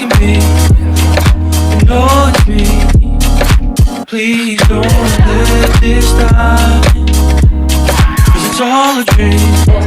can be. You know it's me. Please don't let this die. 'Cause it's all a dream.